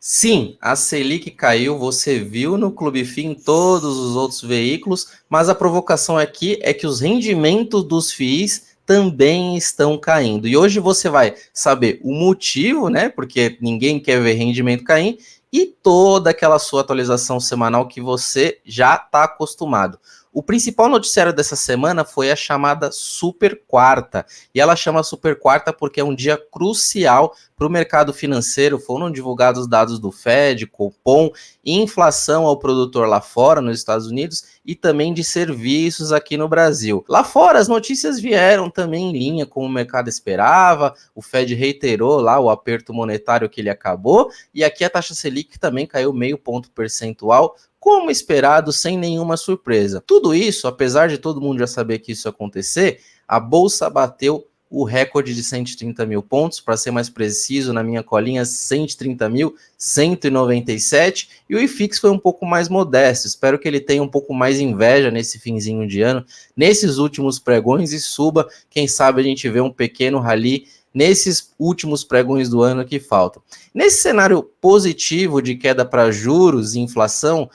Sim, a Selic caiu, você viu no Clube FI em todos os outros veículos, mas a provocação aqui é que os rendimentos dos FIIs também estão caindo. E hoje você vai saber o motivo, né? Porque ninguém quer ver rendimento cair, e toda aquela sua atualização semanal que você já está acostumado. O principal noticiário dessa semana foi a chamada Super Quarta. E ela chama Super Quarta porque é um dia crucial para o mercado financeiro. Foram divulgados dados do Fed, Copom, inflação ao produtor lá fora, nos Estados Unidos, e também de serviços aqui no Brasil. Lá fora, as notícias vieram também em linha com o mercado esperava, o Fed reiterou lá o aperto monetário que ele acabou, e aqui a taxa Selic também caiu meio ponto percentual, como esperado, sem nenhuma surpresa. Tudo isso, apesar de todo mundo já saber que isso ia acontecer, a Bolsa bateu o recorde de 130 mil pontos, para ser mais preciso, na minha colinha, 130.197, e o IFIX foi um pouco mais modesto. Espero que ele tenha um pouco mais inveja nesse finzinho de ano, nesses últimos pregões, e suba. Quem sabe a gente vê um pequeno rally nesses últimos pregões do ano que faltam. Nesse cenário positivo de queda para juros e inflação,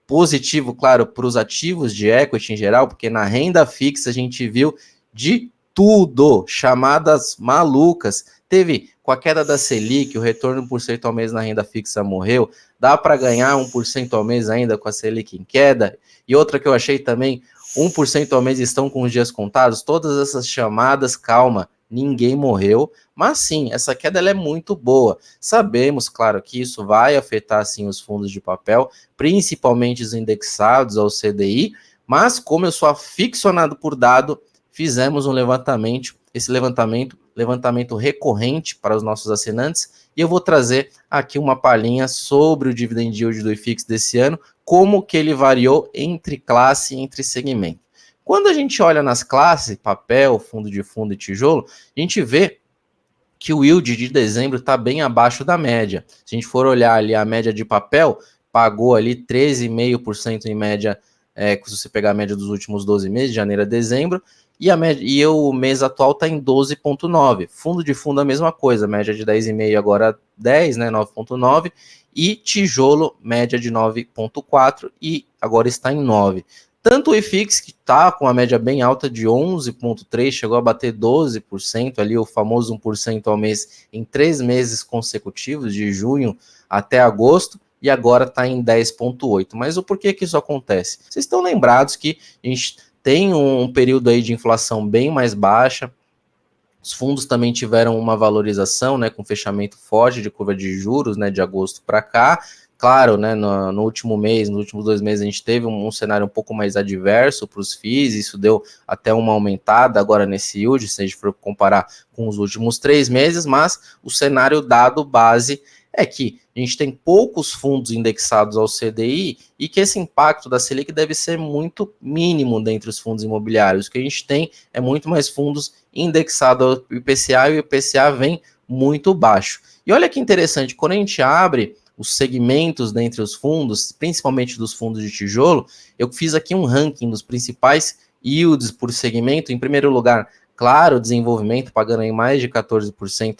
positivo, claro, para os ativos de equity em geral, porque na renda fixa a gente viu de tudo, chamadas malucas. Teve, com a queda da Selic, o retorno 1% ao mês na renda fixa morreu, dá para ganhar 1% ao mês ainda com a Selic em queda. E outra que eu achei também, 1% ao mês estão com os dias contados. Todas essas chamadas, calma, ninguém morreu, mas sim, essa queda ela é muito boa. Sabemos, claro, que isso vai afetar sim os fundos de papel, principalmente os indexados ao CDI, mas como eu sou aficionado por dado, fizemos um levantamento, esse levantamento recorrente para os nossos assinantes, e eu vou trazer aqui uma palhinha sobre o dividend yield do IFIX desse ano, como que ele variou entre classe e entre segmento. Quando a gente olha nas classes, papel, fundo de fundo e tijolo, a gente vê que o yield de dezembro está bem abaixo da média. Se a gente for olhar ali a média de papel, pagou ali 13,5% em média, se você pegar a média dos últimos 12 meses, de janeiro a dezembro, e, o mês atual está em 12,9%. Fundo de fundo a mesma coisa, média de 10,5% agora 10, né, 9,9%, e tijolo, média de 9,4% e agora está em 9%. Tanto o IFIX, que está com uma média bem alta de 11,3%, chegou a bater 12%, ali o famoso 1% ao mês em 3 meses consecutivos, de junho até agosto, e agora está em 10,8%. Mas o porquê que isso acontece? Vocês estão lembrados que a gente tem um período aí de inflação bem mais baixa, os fundos também tiveram uma valorização, né, com fechamento forte de curva de juros, né, de agosto para cá. Claro, né, no último mês, nos últimos 2 meses, a gente teve um cenário um pouco mais adverso para os FIIs, isso deu até uma aumentada agora nesse yield, se a gente for comparar com os últimos 3 meses, mas o cenário dado base é que a gente tem poucos fundos indexados ao CDI e que esse impacto da Selic deve ser muito mínimo dentre os fundos imobiliários. O que a gente tem é muito mais fundos indexados ao IPCA, e o IPCA vem muito baixo. E olha que interessante, quando a gente abre os segmentos dentre os fundos, principalmente dos fundos de tijolo, eu fiz aqui um ranking dos principais yields por segmento. Em primeiro lugar, claro, desenvolvimento, pagando aí mais de 14%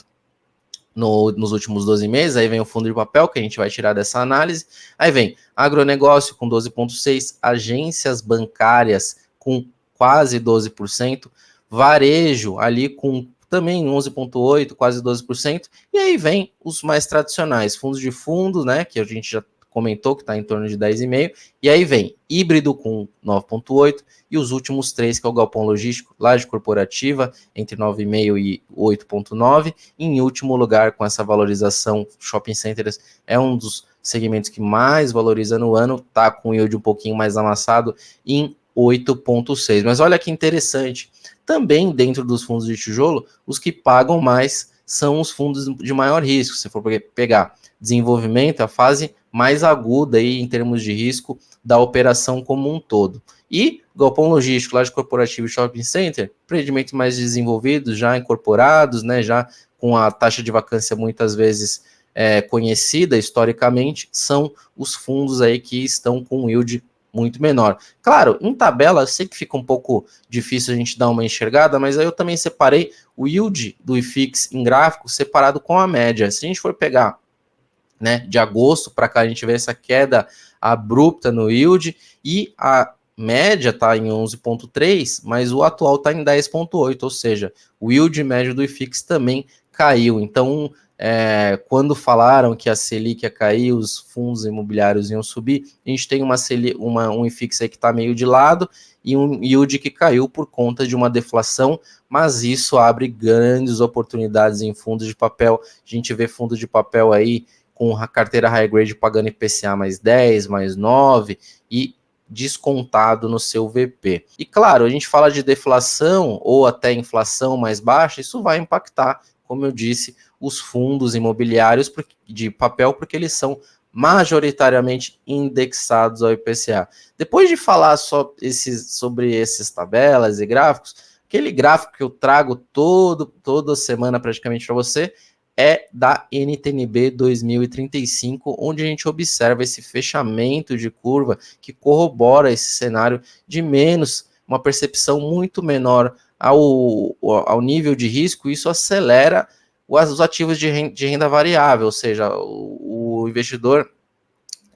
nos últimos 12 meses. Aí vem o fundo de papel, que a gente vai tirar dessa análise. Aí vem agronegócio com 12,6%, agências bancárias com quase 12%, varejo ali com também 11,8%, quase 12%, e aí vem os mais tradicionais, fundos de fundo, né, que a gente já comentou que está em torno de 10,5%, e aí vem híbrido com 9,8%, e os últimos 3, que é o galpão logístico, laje corporativa, entre 9,5% e 8,9%, e em último lugar, com essa valorização, shopping centers é um dos segmentos que mais valoriza no ano, tá com yield um pouquinho mais amassado em 8,6%. Mas olha que interessante, também dentro dos fundos de tijolo, os que pagam mais são os fundos de maior risco. Se for pegar desenvolvimento, a fase mais aguda aí em termos de risco da operação como um todo. E galpão logístico, laje corporativa e shopping center, empreendimentos mais desenvolvidos, já incorporados, né, já com a taxa de vacância muitas vezes conhecida historicamente, são os fundos aí que estão com yield muito menor. Claro, em tabela, eu sei que fica um pouco difícil a gente dar uma enxergada, mas aí eu também separei o yield do IFIX em gráfico separado com a média. Se a gente for pegar né, de agosto para cá a gente vê essa queda abrupta no yield e a média está em 11,3, mas o atual está em 10,8, ou seja, o yield médio do IFIX também caiu. Então, quando falaram que a Selic ia cair, os fundos imobiliários iam subir, a gente tem um IFIX aí que está meio de lado e um yield que caiu por conta de uma deflação, mas isso abre grandes oportunidades em fundos de papel. A gente vê fundo de papel aí com a carteira high grade pagando IPCA mais 10, mais 9 e descontado no seu VP. E claro, a gente fala de deflação ou até inflação mais baixa, isso vai impactar, como eu disse, os fundos imobiliários de papel, porque eles são majoritariamente indexados ao IPCA. Depois de falar sobre essas tabelas e gráficos, aquele gráfico que eu trago toda semana praticamente para você, é da NTNB 2035, onde a gente observa esse fechamento de curva que corrobora esse cenário de uma percepção muito menor ao nível de risco. Isso acelera os ativos de renda variável, ou seja, o investidor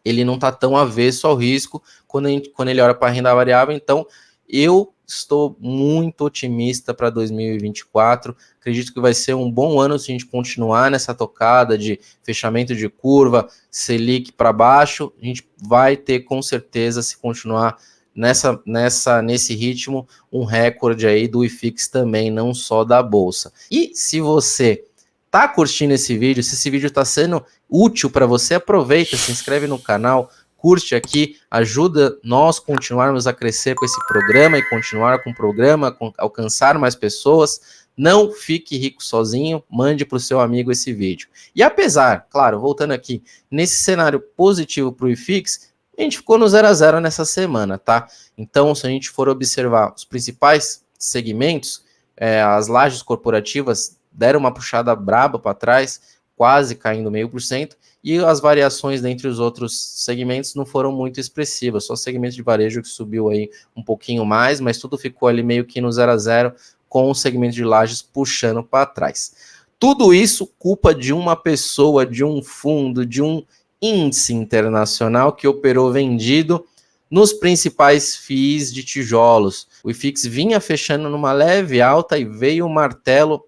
ele não está tão avesso ao risco quando ele olha para a renda variável. Então, eu estou muito otimista para 2024. Acredito que vai ser um bom ano se a gente continuar nessa tocada de fechamento de curva, Selic para baixo. A gente vai ter, com certeza, se continuar nesse ritmo, um recorde aí do IFIX também, não só da Bolsa. E se você tá curtindo esse vídeo, se esse vídeo está sendo útil para você, aproveita, se inscreve no canal, curte aqui, ajuda nós continuarmos a crescer com esse programa e continuar com o programa, alcançar mais pessoas. Não fique rico sozinho, mande para o seu amigo esse vídeo. E apesar, claro, voltando aqui, nesse cenário positivo para o IFIX, a gente ficou no 0 a 0 nessa semana, tá? Então, se a gente for observar os principais segmentos, as lajes corporativas deram uma puxada braba para trás, quase caindo 0,5%, e as variações dentre os outros segmentos não foram muito expressivas, só o segmento de varejo que subiu aí um pouquinho mais, mas tudo ficou ali meio que no 0 a 0, com o segmento de lajes puxando para trás. Tudo isso culpa de uma pessoa, de um fundo, de um índice internacional que operou vendido nos principais FIIs de tijolos. O IFIX vinha fechando numa leve alta e veio o martelo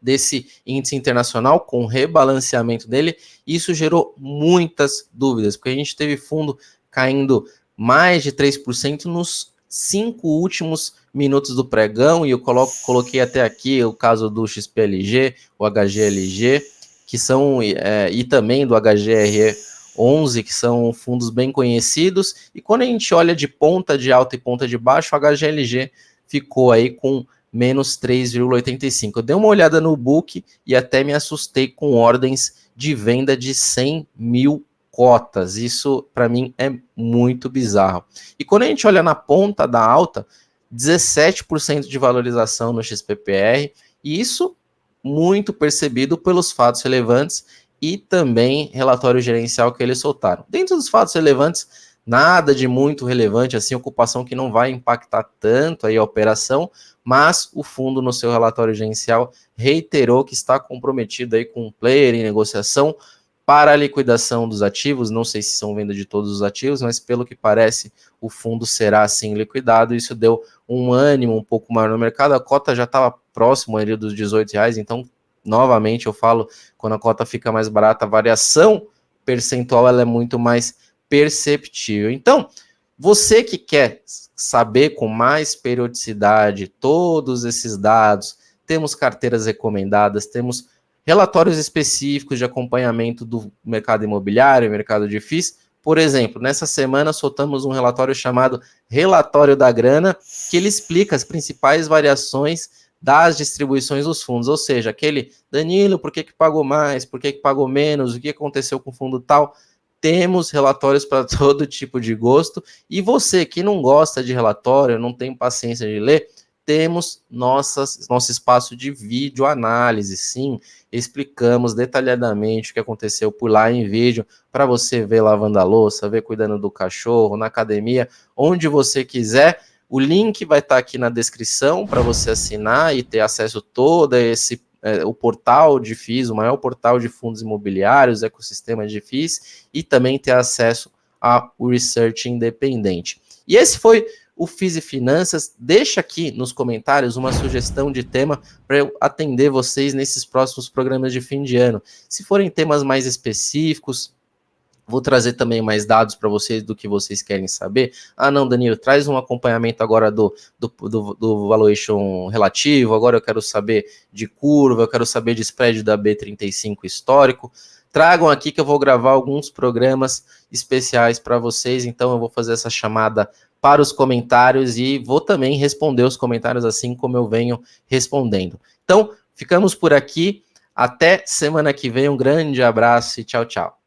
desse índice internacional com o rebalanceamento dele. Isso gerou muitas dúvidas, porque a gente teve fundo caindo mais de 3% nos 5 últimos minutos do pregão, e eu coloquei até aqui o caso do XPLG, o HGLG, que são, e também do HGRE11, que são fundos bem conhecidos, e quando a gente olha de ponta de alta e ponta de baixo, o HGLG ficou aí com menos 3,85. Eu dei uma olhada no book e até me assustei com ordens de venda de 100 mil cotas. Isso, para mim, é muito bizarro. E quando a gente olha na ponta da alta, 17% de valorização no XPPR, e isso muito percebido pelos fatos relevantes e também relatório gerencial que eles soltaram. Dentro dos fatos relevantes, nada de muito relevante, assim, ocupação que não vai impactar tanto aí a operação, mas o fundo no seu relatório gerencial reiterou que está comprometido aí com um player em negociação para a liquidação dos ativos. Não sei se são venda de todos os ativos, mas pelo que parece o fundo será assim liquidado. Isso deu um ânimo um pouco maior no mercado. A cota já estava próximo ali dos R$18, então novamente eu falo, quando a cota fica mais barata, a variação percentual ela é muito mais perceptível. Então, você que quer saber com mais periodicidade todos esses dados, temos carteiras recomendadas, temos relatórios específicos de acompanhamento do mercado imobiliário, mercado de FIIs. Por exemplo, nessa semana soltamos um relatório chamado Relatório da Grana, que ele explica as principais variações das distribuições dos fundos, ou seja, aquele Danilo, por que pagou mais, por que pagou menos, o que aconteceu com o fundo tal. Temos relatórios para todo tipo de gosto, e você que não gosta de relatório, não tem paciência de ler, temos nosso espaço de vídeo análise, sim, explicamos detalhadamente o que aconteceu por lá em vídeo, para você ver lavando a louça, ver cuidando do cachorro, na academia, onde você quiser. O link vai estar aqui na descrição para você assinar e ter acesso a todo o portal de FIIs, o maior portal de fundos imobiliários, ecossistema de FIIs, e também ter acesso ao research independente. E esse foi o FIIs e Finanças. Deixa aqui nos comentários uma sugestão de tema para eu atender vocês nesses próximos programas de fim de ano. Se forem temas mais específicos, vou trazer também mais dados para vocês do que vocês querem saber. Ah, não, Danilo, traz um acompanhamento agora do valuation relativo, agora eu quero saber de curva, eu quero saber de spread da B35 histórico. Tragam aqui que eu vou gravar alguns programas especiais para vocês, então eu vou fazer essa chamada para os comentários e vou também responder os comentários assim como eu venho respondendo. Então, ficamos por aqui. Até semana que vem. Um grande abraço e tchau, tchau.